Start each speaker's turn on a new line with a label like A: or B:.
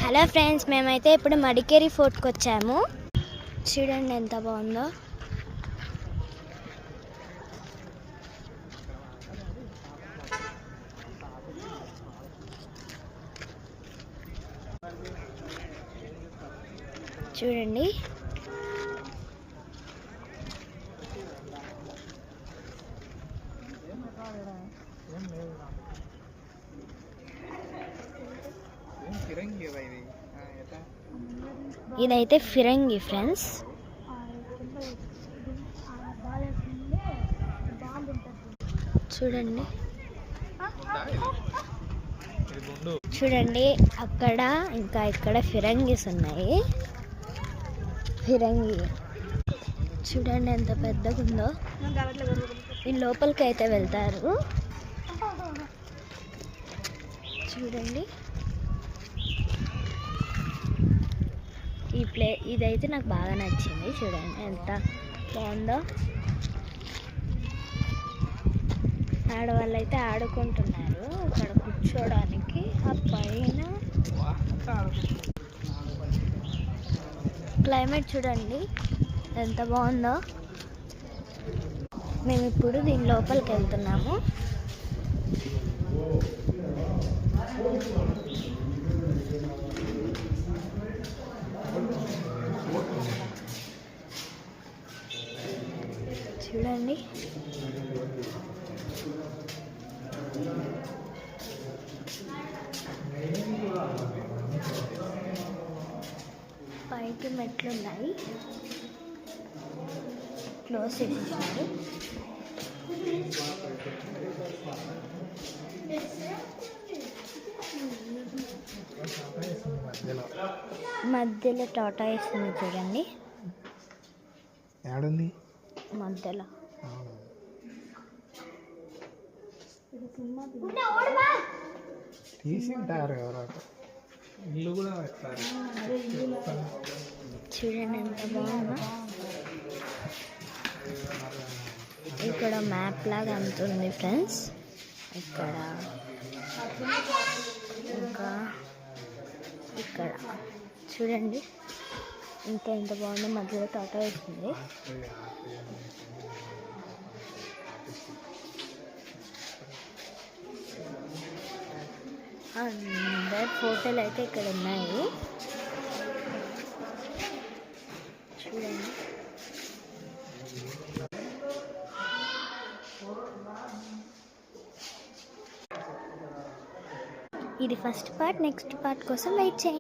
A: Hello friends, మేమైతే ఇప్పుడు మడికేరి ఫోర్ట్కి వచ్చాము. చూడండి ఎంత బాగుందో. చూడండి ఇదైతే ఫిరంగి ఫ్రెండ్స్. చూడండి చూడండి అక్కడ ఇంకా ఇక్కడ ఫిరంగిస్ ఉన్నాయి. ఫిరంగి చూడండి ఎంత పెద్దగా ఉందో. ఈ లోపలికి అయితే వెళ్తారు. చూడండి ఇదైతే నాకు బాగా నచ్చింది. చూడండి ఎంత బాగుందో. ఆడవాళ్ళు అయితే ఆడుకుంటున్నారు అక్కడ కూర్చోడానికి. ఆ పైన క్లైమేట్ చూడండి ఎంత బాగుందో. మేము ఇప్పుడు దీని లోపలికి వెళ్తున్నాము. చూడండి పైకి మెట్లు ఉన్నాయి, క్లోజ్ చేసేసారు. మధ్యలో టాటా వేస్తుంది చూడండి. మధ్యలో చూడండి ఎంత బాగుందో. ఇక్కడ మ్యాప్ లాగా అంతుంది ఫ్రెండ్స్. ఇక్కడ ఇంకా ఇక్కడ చూడండి ఎంత బాగుందో. మధ్యలో టాటా వేస్తుంది. అందరు ఫోటోలు అయితే ఇక్కడ ఉన్నాయి. చూడండి ఇది ఫస్ట్ పార్ట్. నెక్స్ట్ పార్ట్ కోసం వెయిట్ చేయండి.